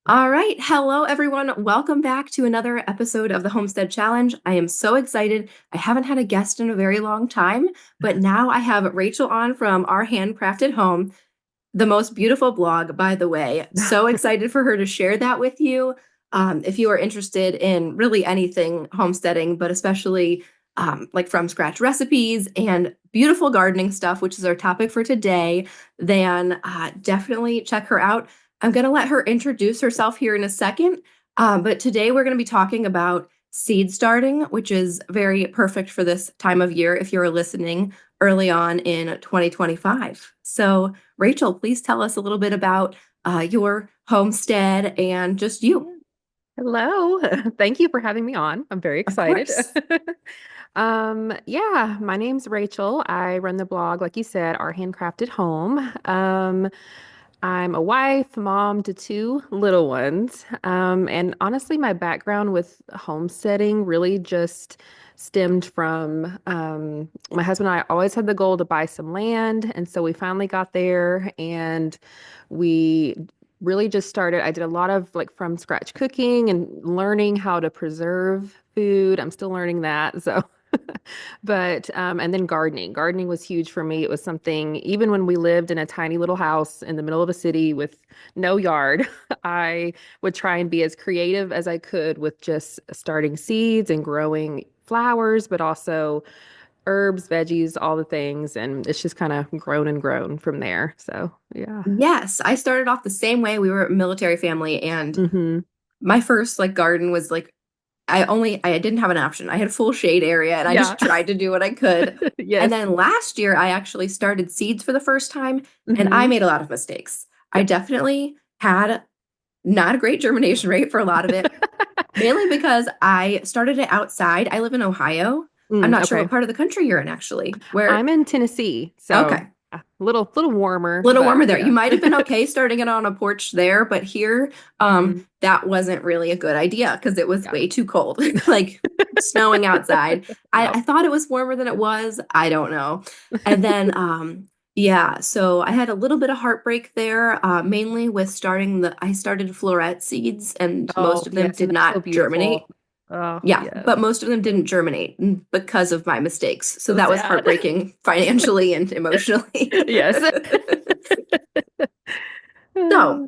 All right. Hello, everyone. Welcome back to another episode of the Homestead Challenge. I am so excited. I haven't had a guest in a very long time, but now I have Rachel on from our Handcrafted Home, the most beautiful blog, by the way. So excited for her to share that with you. If you are interested in really anything homesteading, but especially like from scratch recipes and beautiful gardening stuff, which is our topic for today, then definitely check her out. I'm going to let her introduce herself here in a second. But today we're going to be talking about seed starting, which is very perfect for this time of year if you're listening early on in 2025. So, Rachel, please tell us a little bit about your homestead and just you. Yeah. Hello. Thank you for having me on. I'm very Of excited. course. Yeah, my name's Rachel. I run the blog, like you said, Our Handcrafted Home. I'm a wife, mom to two little ones. And honestly, my background with homesteading really just stemmed from my husband and I always had the goal to buy some land. And so we finally got there and we really just started. I did a lot of like from scratch cooking and learning how to preserve food. I'm still learning that. So but and then gardening. Gardening was huge for me. It was something even when we lived in a tiny little house in the middle of a city with no yard, I would try and be as creative as I could with just starting seeds and growing flowers, but also herbs, veggies, all the things. And it's just kind of grown and grown from there. So, yeah. Yes, I started off the same way. We were a military family, and Hmm. my first like garden was like I didn't have an option. I had full shade area, and I Yeah. just tried to do what I could. And Yes. then last year, I actually started seeds for the first time, and I Hmm. made a lot of mistakes. I Yep. definitely had not a great germination rate for a lot of it, mainly because I started it outside. I live in Ohio. I'm not sure what Okay. part of the country you're in, actually. Where, I'm in Tennessee, so okay, a little warmer, a little but warmer there. You yeah. might have been okay starting it on a porch there, but here, Hmm. that wasn't really a good idea because it was Yeah. way too cold, like snowing outside. I Yep. thought it was warmer than it was. I don't know. And then, yeah, so I had a little bit of heartbreak there, mainly with I started floret seeds, and most Oh, of them yes, and did they're so not germinate. beautiful. Oh, Yeah, yes. but most of them didn't germinate because of my mistakes. So So that was sad. heartbreaking financially and emotionally. Yes. So,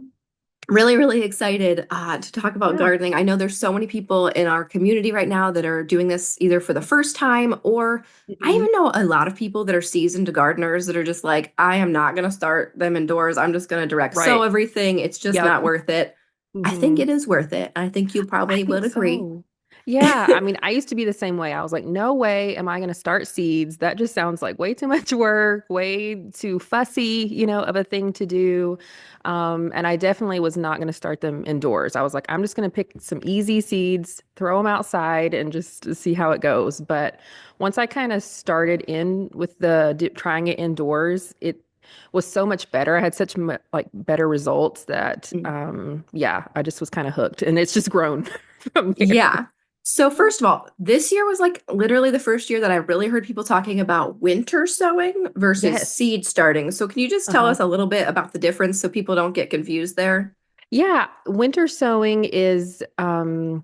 really, really excited to talk about Yeah. gardening. I know there's so many people in our community right now that are doing this either for the first time, or I Mhm. even know a lot of people that are seasoned gardeners that are just like, I am not going to start them indoors. I'm just going to direct sow Right. everything. It's just Yep. not worth it. I think Hmm. it is worth it. I think you I probably think would agree. so. Yeah, I mean, I used to be the same way. I was like, no way am I going to start seeds. That just sounds like way too much work, way too fussy, of a thing to do. And I definitely was not going to start them indoors. I was like, I'm just going to pick some easy seeds, throw them outside, and just see how it goes. But once I kind of started in with trying it indoors, it was so much better. I had such like better results that Mm. yeah, I just was kind of hooked and it's just grown from there. Yeah. So first of all, this year was like literally the first year that I really heard people talking about winter sowing versus Yes. seed starting. So can you just tell Uh-huh. us a little bit about the difference so people don't get confused there? Yeah, winter sowing is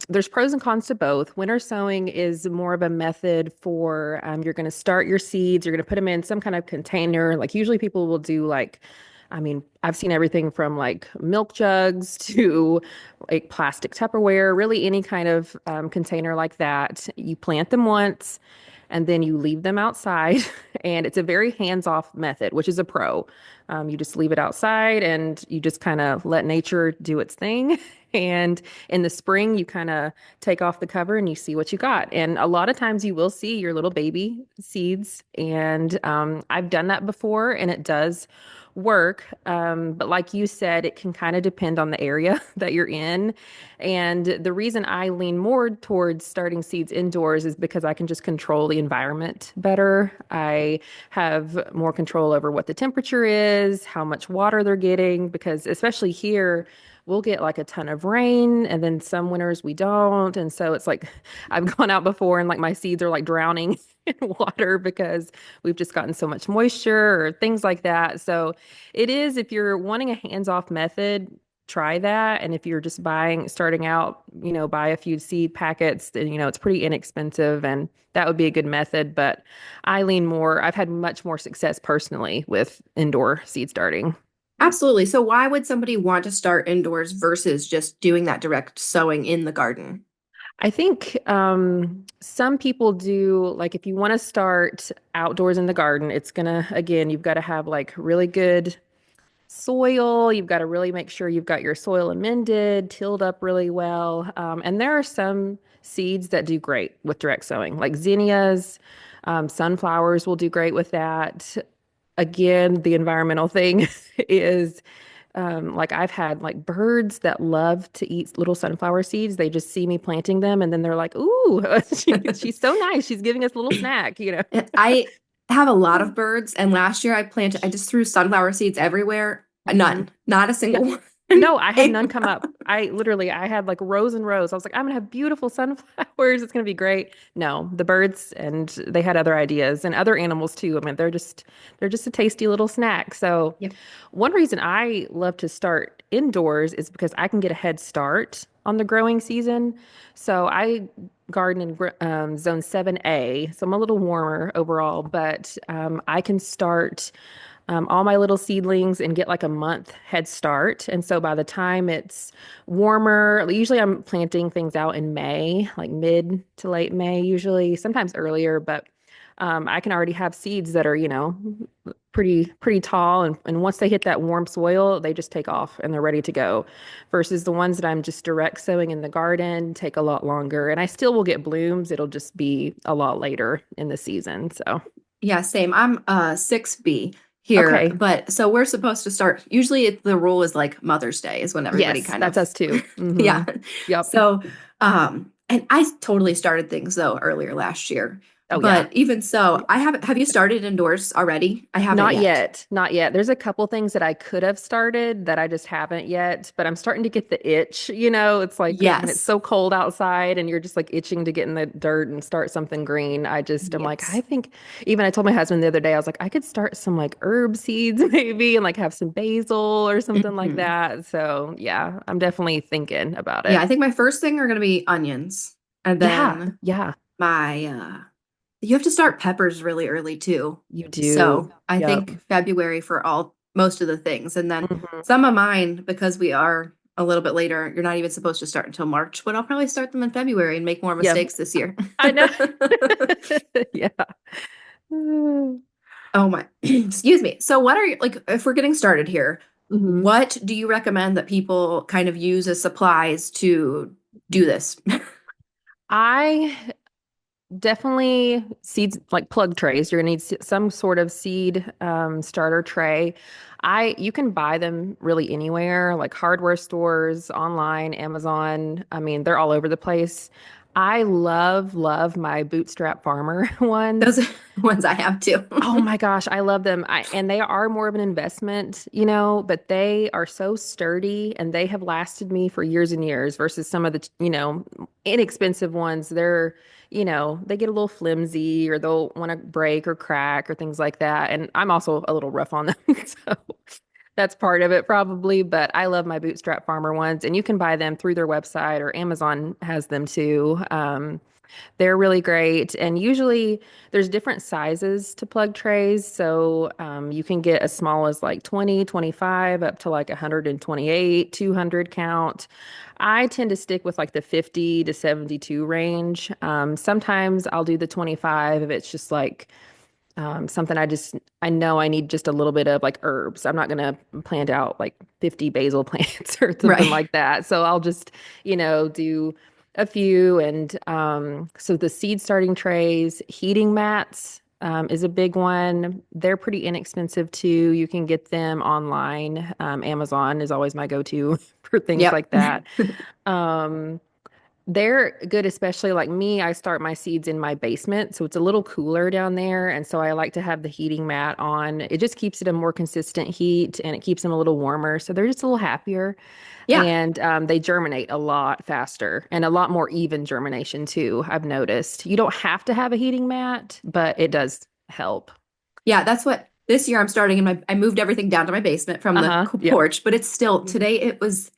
there's pros and cons to both. Winter sowing is more of a method for you're going to start your seeds, you're going to put them in some kind of container. Like usually people will do like I mean, I've seen everything from like milk jugs to like plastic Tupperware, really any kind of container like that. You plant them once and then you leave them outside. And it's a very hands-off method, which is a pro. You just leave it outside and you just kind of let nature do its thing. And in the spring, you kind of take off the cover and you see what you got. And a lot of times you will see your little baby seeds. And I've done that before and it does work. But like you said, it can kind of depend on the area that you're in. And the reason I lean more towards starting seeds indoors is because I can just control the environment better. I have more control over what the temperature is, how much water they're getting, because especially here, we'll get like a ton of rain and then some winters we don't. And so it's like I've gone out before and like my seeds are like drowning in water because we've just gotten so much moisture or things like that. So it is, if you're wanting a hands-off method, try that. And if you're just starting out, buy a few seed packets, then, it's pretty inexpensive and that would be a good method. But I've had much more success personally with indoor seed starting. Absolutely. So why would somebody want to start indoors versus just doing that direct sowing in the garden? I think some people do, like, if you want to start outdoors in the garden, again, you've got to have like really good soil. You've got to really make sure you've got your soil amended, tilled up really well. And there are some seeds that do great with direct sowing, like zinnias, sunflowers will do great with that. Again, the environmental thing is like I've had like birds that love to eat little sunflower seeds. They just see me planting them and then they're like, "Ooh, she's so nice. She's giving us a little snack." I have a lot of birds, and last year I just threw sunflower seeds everywhere. Hmm. None, not a Yeah. single one No, I had none came come up. up. I had like rows and rows. I was like, I'm gonna have beautiful sunflowers. It's gonna be great. No, the birds and they had other ideas and other animals too. I mean, they're just a tasty little snack. So Yep. one reason I love to start indoors is because I can get a head start on the growing season. So I garden in zone 7A, so I'm a little warmer overall, but I can start all my little seedlings and get like a month head start. And so by the time it's warmer, usually I'm planting things out in May, like mid to late May, usually, sometimes earlier, but I can already have seeds that are, pretty tall. And once they hit that warm soil, they just take off and they're ready to go. Versus the ones that I'm just direct sowing in the garden take a lot longer. And I still will get blooms. It'll just be a lot later in the season. So, Yeah, same. I'm 6B here, okay. but so we're supposed to start. Usually the rule is like Mother's Day is when everybody Yes, kind that's of us too. yeah. Yep. So and I totally started things though earlier last year. Oh yeah. But even so, I haven't have you started indoors already? I haven't Not yet. yet. Not yet. There's a couple things that I could have started that I just haven't yet, but I'm starting to get the itch. It's like when it's Yes. so cold outside and you're just like itching to get in the dirt and start something green. I'm like, I Yes. think even I told my husband the other day, I was like, I could start some like herb seeds maybe and like have some basil or something like Mhm. that. So yeah, I'm definitely thinking about Yeah, it. I think my first thing are going to be onions. And Yeah. then Yeah. my you have to start peppers really early too. You do. So, I Yep. think February for all most of the things. And then Hmm. some of mine because we are a little bit later, you're not even supposed to start until March, but I'll probably start them in February and make more Yep. mistakes this year. I know. Yeah. Oh my, excuse me. So what are you like if we're getting started here, Hmm. what do you recommend that people kind of use as supplies to do this? I definitely seeds like plug trays. You're gonna need some sort of seed starter tray. You can buy them really anywhere, like hardware stores, online, Amazon. I mean, they're all over the place. I love my Bootstrap Farmer Those ones. are ones I have too. Oh my gosh, I love them. And they are more of an investment, but they are so sturdy and they have lasted me for years and years versus some of the, inexpensive ones. They get a little flimsy or they'll want to break or crack or things like that. And I'm also a little rough on them. So that's part of it probably, but I love my Bootstrap Farmer ones and you can buy them through their website or Amazon has them too. They're really great. And usually there's different sizes to plug trays. So you can get as small as like 20, 25, up to like 128, 200 count. I tend to stick with like the 50 to 72 range. Sometimes I'll do the 25 if it's just like something I know I need just a little bit of like herbs. I'm not gonna plant out like 50 basil plants or something Right. like that. So I'll just, do a few. And so the seed starting trays, heating mats is a big one. They're pretty inexpensive too. You can get them online. Amazon is always my go-to for things Yep. like that. Um, they're good, especially like me. I start my seeds in my basement, so it's a little cooler down there. And so I like to have the heating mat on. It just keeps it a more consistent heat and it keeps them a little warmer. So they're just a little happier Yeah. and they germinate a lot faster and a lot more even germination too. I've noticed. You don't have to have a heating mat, but it does help. Yeah, that's what this year I'm starting in I moved everything down to my basement from the Uh-huh. Yep. porch, but it's still today it was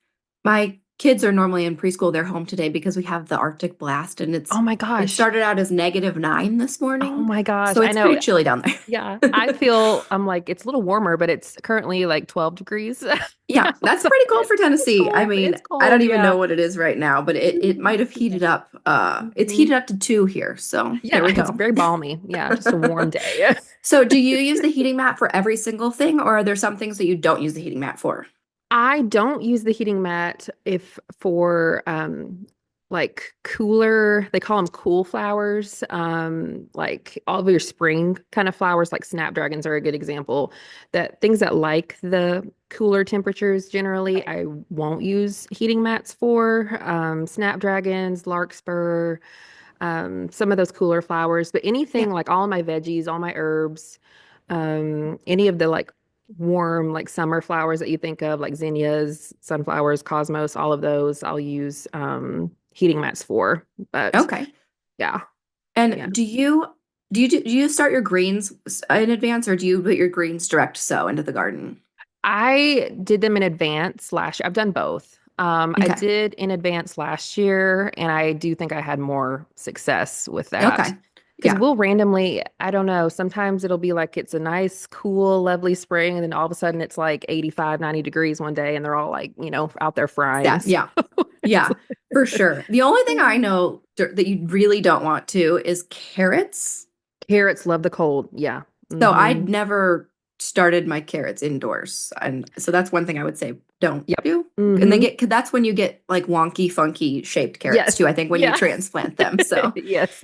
My kids are normally in preschool. They're home today because we have the Arctic blast and Oh my it gosh. started out as -9 this Oh morning. my gosh. So I it's pretty know. chilly down there. Yeah. I'm like, it's a little warmer, but it's currently like 12 degrees. Yeah, now. that's So pretty cold for it's Tennessee. I cold. mean, It's I don't cold. even know Yeah. what it is right now, but it might have Yeah. heated up. It's Mhm. heated up to 2 here. So there Yeah. we It's go. very balmy. Yeah. Just a warm day. So do you use the heating mat for every single thing, or are there some things that you don't use the heating mat for? I don't use the heating mat if for like cooler, they call them cool flowers. Like all of your spring kind of flowers, like snapdragons are a good example. That things that like the cooler temperatures generally, Okay. I won't use heating mats for. Snapdragons, larkspur, some of those cooler flowers, but Yeah. anything like all my veggies, all my herbs, any of the like warm like summer flowers that you think of, like zinnias, sunflowers, cosmos, all of those I'll use heating mats for. But Okay. yeah, And yeah. do you start your greens in advance, or do you put your greens direct sow into the garden? I did them in advance last year. I've done both. I Okay. did in advance last year, and I do think I had more success with that. Okay. Because Yeah. we'll randomly, I don't know, sometimes it'll be like it's a nice, cool, lovely spring, and then all of a sudden it's like 85, 90 degrees one day, and they're all like, out there frying. Yeah. So Yeah. it's Yeah. For sure. The only thing I know that you really don't want to is carrots. carrots love the cold. Yeah. So Hmm. I'd never started my carrots indoors. And so that's one thing I would say don't Yep. do. And Hmm. that's when you get like wonky, funky shaped carrots Yes. too, I think, when you Yeah. transplant them. So, Yes.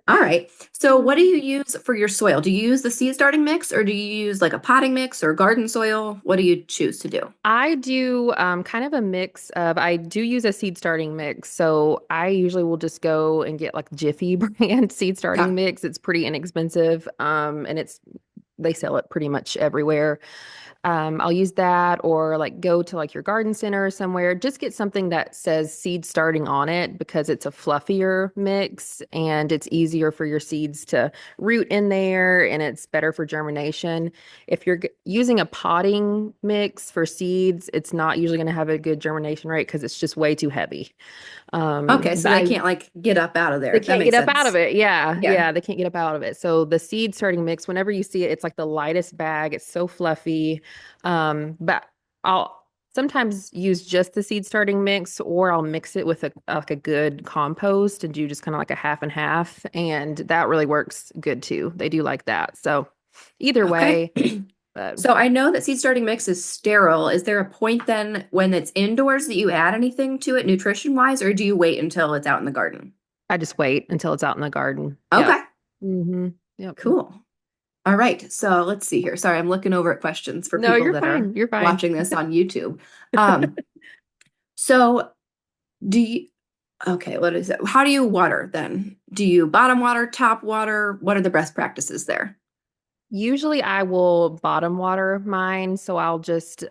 all right. So what do you use for your soil? Do you use the seed starting mix, or do you use like a potting mix or garden soil? What do you choose to do? I do kind of a mix of, I do use a seed starting mix. So I usually will just go and get like Jiffy brand seed Okay. starting mix. It's pretty inexpensive. And they sell it pretty much everywhere. I'll use that or like go to like your garden center or somewhere. Just get something that says seed starting on it because it's a fluffier mix and it's easier for your seeds to root in there and it's better for germination. If you're using a potting mix for seeds, it's not usually going to have a good germination rate because it's just way too heavy. Okay. So they I can't like get up out of they there. That can't makes get up out of sense. it. Yeah. Yeah. Yeah. They can't get up out of it. So the seed starting mix, whenever you see it, it's like the lightest bag. It's so fluffy. But I'll sometimes use just the seed starting mix or I'll mix it with like a good compost and do just kind of like a half and half. And that really works good too. They do like that. So either Okay. way, but So I know that seed starting mix is sterile. Is there a point then when it's indoors that you add anything to it nutrition wise, or do you wait until it's out in the garden? I just wait until it's out in the garden. Yep. Okay, Mm-hmm. Yep. cool. All right. So let's see here. Sorry, I'm looking over at questions for No, people you're that are fine. You're fine. watching this on YouTube. Um, so do you, okay, what is it? How do you water then? Do you bottom water, top water? What are the best practices there? Usually I will bottom water mine. So I'll just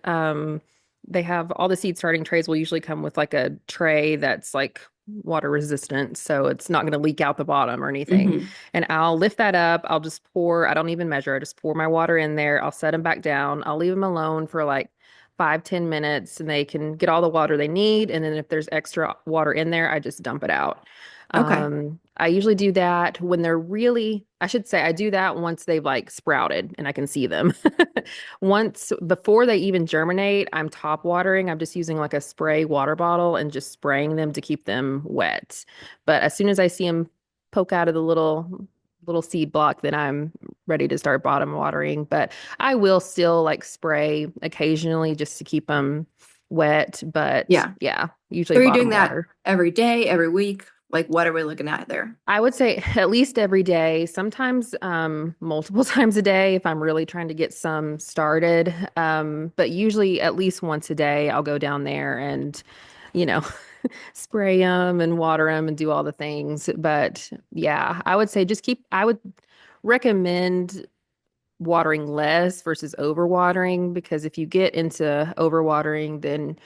they have all the seed starting trays will usually come with like a tray that's like water resistant. So it's not going to leak out the bottom or anything. Hmm. And I'll lift that up. I'll just pour, I don't even measure, I just pour my water in there. I'll set them back down. I'll leave them alone for like 5, 10 minutes and they can get all the water they need. And then if there's extra water in there, I just dump it out. Okay. I usually do that when they're really, I should say, I do that once they've like sprouted and I can see them. Once before they even germinate, I'm top watering. I'm just using like a spray water bottle and just spraying them to keep them wet. But as soon as I see them poke out of the little seed block, then I'm ready to start bottom watering. But I will still like spray occasionally just to keep them wet. But Yeah. yeah, usually So are you doing bottom that water. every day, every week? Like, what are we looking at there? I would say at least every day, sometimes multiple times a day if I'm really trying to get some started. But usually at least once a day, I'll go down there and, you know, spray them and water them and do all the things. But yeah, I would say I would recommend watering less versus overwatering because if you get into overwatering, then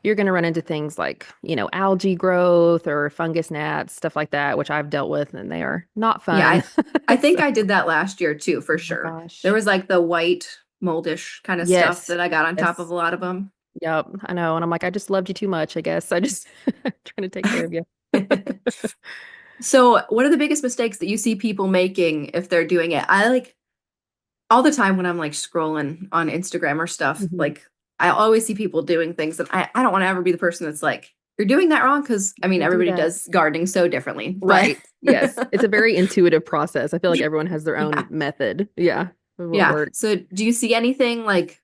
you're going to run into things like, algae growth or fungus gnats, stuff like that, which I've dealt with and they are not Yeah, fun. I think So, I did that last year too, for oh my sure. There gosh. was like the white moldish kind of stuff Yes. that I got on top of Yes. a lot of them. Yep, I know. And I'm like, I just loved you too much, I guess. I just trying to take care of you. So, what are the biggest mistakes that you see people making if they're doing it? I like all the time when I'm like scrolling on Instagram or stuff, Mhm. like I always see people doing things and I don't want to ever be the person that's like, you're doing that wrong because I mean Don't do everybody that. does gardening so differently. But Right. Yes. It's a very intuitive process. I feel like everyone has their own yeah. method. Yeah. Of what Yeah. works. So do you see anything like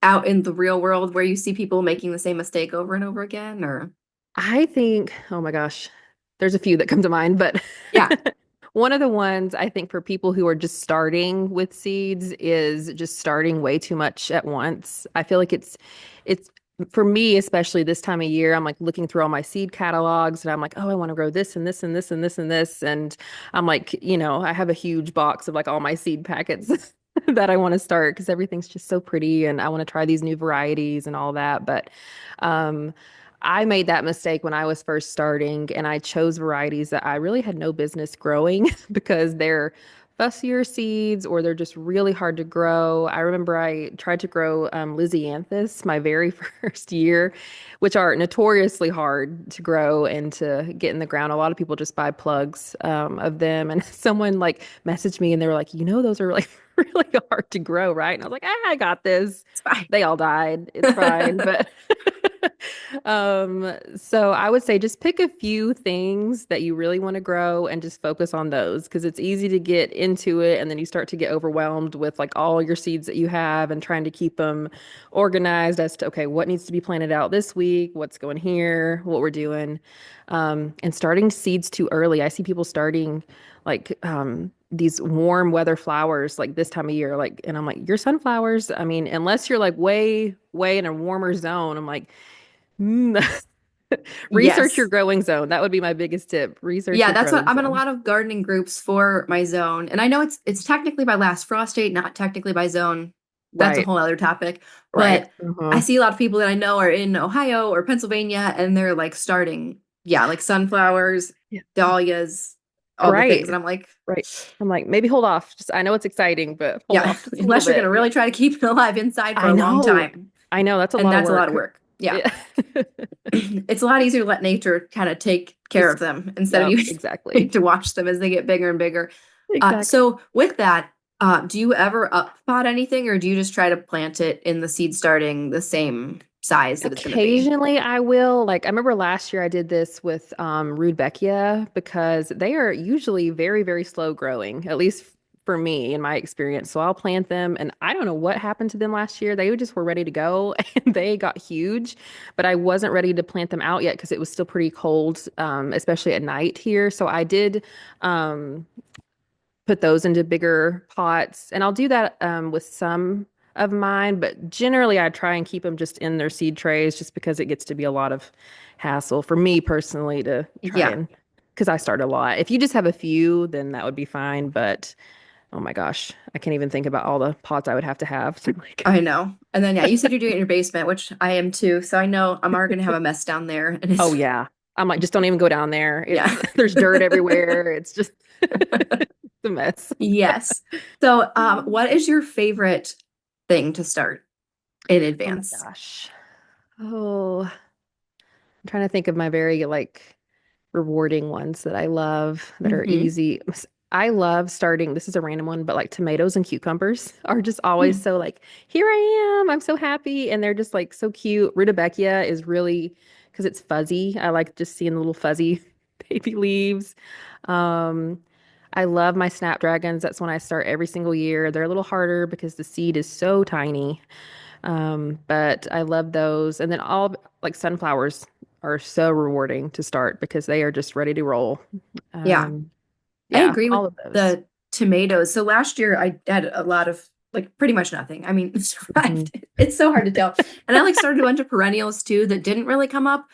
out in the real world where you see people making the same mistake over and over again or I think, oh my gosh, there's a few that come to mind, but yeah. one of the ones I think for people who are just starting with seeds is just starting way too much at once. I feel like it's for me, especially this time of year, I'm like looking through all my seed catalogs and I'm like, oh, I want to grow this and this and this and this and this. And I'm like, I have a huge box of like all my seed packets that I want to start because everything's just so pretty and I want to try these new varieties and all that. But um I made that mistake when I was first starting, and I chose varieties that I really had no business growing because they're fussier seeds or they're just really hard to grow. I remember I tried to grow Lysianthus my very first year, which are notoriously hard to grow and to get in the ground. A lot of people just buy plugs of them, and someone like messaged me and they were like, those are like really hard to grow, right? And I was like, I got this. It's fine. They all died. It's fine, but so I would say just pick a few things that you really want to grow and just focus on those because it's easy to get into it and then you start to get overwhelmed with like all your seeds that you have and trying to keep them organized as to okay, what needs to be planted out this week, what's going here, what we're doing. And starting seeds too early. I see people starting like these warm weather flowers like this time of year, like, and I'm like, your sunflowers, I mean, unless you're like way, way in a warmer zone, I'm like, Mm. Research your Yes. growing zone. That would be my biggest tip. Research Yeah, your that's what growing I'm in a zone. lot of gardening groups for my zone. And I know it's technically by last frost date, not technically by zone. That's a Right. whole other topic. Right. But I Uh-huh. see a lot of people that I know are in Ohio or Pennsylvania and they're like starting, yeah, like sunflowers, Yeah. dahlias, all the things. And Right. I'm like, Right. I'm like, maybe hold off. Just I know it's exciting, but hold yeah, off just a little unless you're bit. gonna Yeah. really try to keep it alive inside for I a long know. time. I know. That's a And lot of that's a lot of work. work. Yeah. Yeah. It's a lot easier to let nature kind of take care of Just, them instead of yep, you having exactly. to watch them as they get bigger and bigger. Exactly. So with that, do you ever uppot anything or do you just try to plant it in the seed starting the same size that it's going to be? Occasionally I will. Like I remember last year I did this with Rudbeckia because they are usually very, very slow growing, at least for me in my experience. So I'll plant them and I don't know what happened to them last year. They just were ready to go and they got huge, but I wasn't ready to plant them out yet because it was still pretty cold, especially at night here. So I did um put those into bigger pots. And I'll do that with some of mine, but generally I try and keep them just in their seed trays just because it gets to be a lot of hassle for me personally to try Yeah, and because I start a lot. If you just have a few, then that would be fine. But oh my gosh, I can't even think about all the pots I would have to have. So like, I know. And then yeah, you said you're doing it in your basement, which I am too. So I know I'm already going to have a mess down there and oh it's yeah. I'm like, just don't even go down there. yeah. It's there's dirt everywhere. It's just it's a mess. Yes. So what is your favorite thing to start in Oh my advance? gosh. Oh, I'm trying to think of my very like rewarding ones that I love that are Hmm. easy. I love starting, this is a random one, but like tomatoes and cucumbers are just always so like, here I am. I'm so happy. And they're just like so cute. Rudbeckia is really, because it's fuzzy. I like just seeing the little fuzzy baby leaves. Um, I love my snapdragons. That's when I start every single year. They're a little harder because the seed is so tiny. But I love those. And then all like sunflowers are so rewarding to start because they are just ready to roll. Yeah. Um, I yeah, agree with all of those. the tomatoes. So last year I had a lot of like pretty much nothing. I mean, it Mhm. survived. It's so hard to tell. And I like started a bunch of perennials too that didn't really come up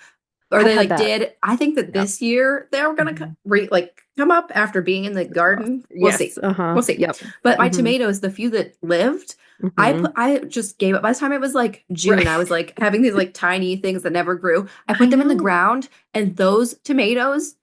or I've they had like that. did. I think that Yep. this year they're gonna Mhm. like come up after being in the Cross. garden. We'll Yes. see. Uh-huh. We'll see. Yep. But my Hmm. tomatoes, the few that lived, Hmm. I just gave up. By the time it was like June, Right. I was like having these like tiny things that never grew. I I put them in the know. ground and those tomatoes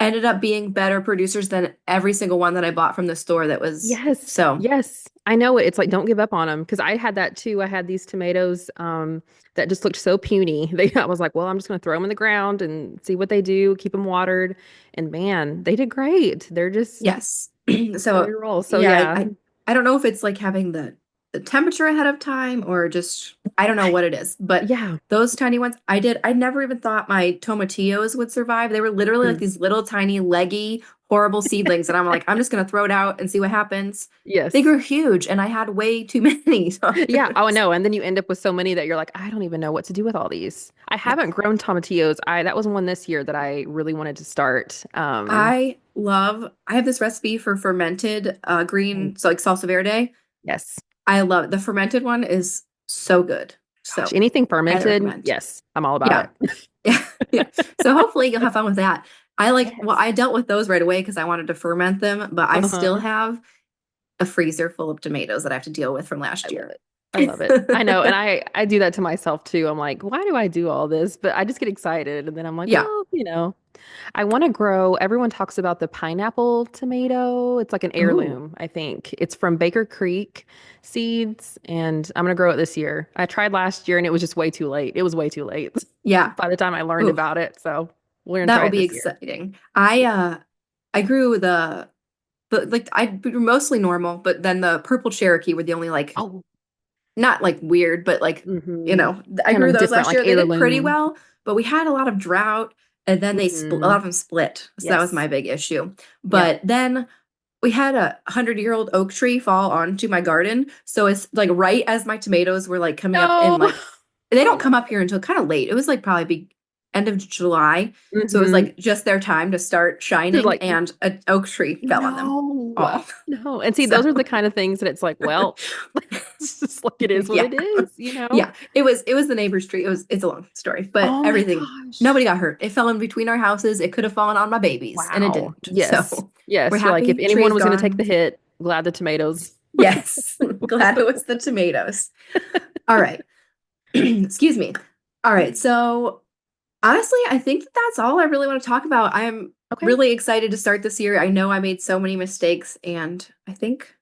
ended up being better producers than every single one that I bought from the store that was Yes. so Yes. I know it. It's like don't give up on them because I had that too. I had these tomatoes that just looked so puny. I was like, well, I'm just going to throw them in the ground and see what they do, keep them watered. And man, they did great. They're just yes. ready So to roll. So yeah, yeah. I don't know if it's like having the temperature ahead of time or just I don't know what it is, but Yeah. those tiny ones I never even thought my tomatillos would survive. They were literally like Mhm. these little tiny leggy horrible seedlings and I'm like I'm just gonna throw it out and see what happens. They Yes. grew huge and I had way too many. So Yeah. Oh, I know. And then you end up with so many that you're like, I don't even know what to do with all these. I yeah. haven't grown tomatillos. That was one this year that I really wanted to start. I have this recipe for fermented Mm. green, so like salsa verde. Yes. I love it. The fermented one is so good. Gosh, So anything highly fermented, recommend. yes, I'm all about Yeah. it. Yeah. Yeah. So hopefully you'll have fun with that. Yes. I dealt with those right away because I wanted to ferment them, but I still Uh-huh. have a freezer full of tomatoes that I have to deal with from I last love year. it. I love it. I know. And I do that to myself too. I'm like, why do I do all this? But I just get excited. And then I'm like, Yeah. well, I want to grow. Everyone talks about the pineapple tomato. It's like an Ooh. heirloom, I think. It's from Baker Creek seeds, and I'm gonna grow it this year. I tried last year and it was just way too late. It was way too late Yeah. by the time I learned Ooh. about it. So we're gonna That try will it be this year. exciting. I grew the like I grew mostly normal, but then the purple Cherokee were the only like Oh, not like weird, but like, hmm, I kind grew of those different, last like year. They did pretty heirloom. well, but we had a lot of drought and then a Hmm. lot of them split. So that was Yes. my big issue. Yep. But then we had a 100-year-old oak tree fall onto my garden. So it's like right as my tomatoes were like coming up in No. like, they Oh don't come no. up here until kind of late. It was like probably end of July. So it was Hmm. like just their time to start They're shining like, and an oak tree fell on them no, all. no. And see, So those are the kind of things that it's like, well, it's just like it is what yeah. it is. Yeah. It was the neighbor's tree. It's a long story, but Oh my everything gosh. nobody got hurt. It fell in between our houses. It could have fallen on my babies and it Wow. didn't. Yes. So we're Yes. You're like, if happy. Tree anyone is was going to take gone. the hit, glad the tomatoes. Yes. Glad it was the tomatoes. All right. Excuse me. All right. So honestly, I think that's all I really want to talk about. I'm Okay. really excited to start this year. I know I made so many mistakes and I think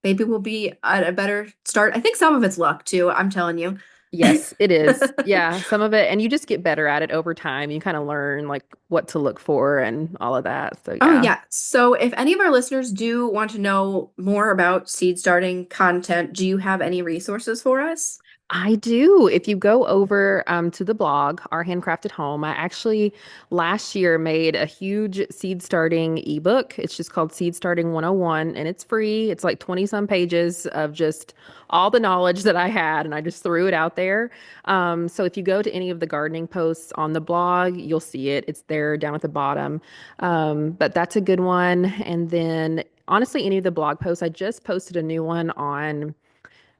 maybe we'll be at a better start. I think some of it's luck too. I'm telling you. Yes, it is. Yeah, some of it, and you just get better at it over time. You kind of learn like what to look for and all of that. So Oh, yeah. yeah. So if any of our listeners do want to know more about seed starting content, do you have any resources for us? I do. If you go over to the blog, Our Handcrafted Home, I actually last year made a huge seed starting ebook. It's just called Seed Starting 101 and it's free. It's like 20 some pages of just all the knowledge that I had and I just threw it out there. So if you go to any of the gardening posts on the blog, you'll see it. It's there down at the bottom. But that's a good one. And then honestly, any of the blog posts, I just posted a new one on.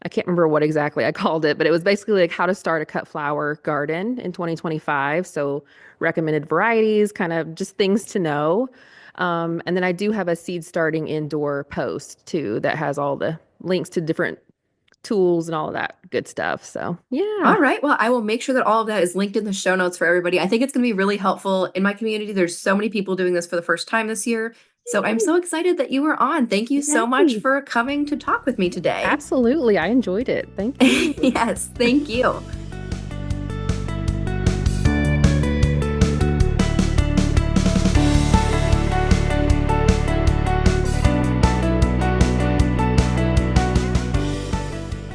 I can't remember what exactly I called it, but it was basically like how to start a cut flower garden in 2025. So recommended varieties, kind of just things to know. And then I do have a seed starting indoor post too that has all the links to different tools and all of that good stuff. So yeah, All right. Well, I will make sure that all of that is linked in the show notes for everybody. I think it's going to be really helpful in my community. There's so many people doing this for the first time this year. So I'm yay, so excited that you were on. Thank you so much yay. for coming to talk with me today. Absolutely. I enjoyed it. Thank you. Yes, thank you.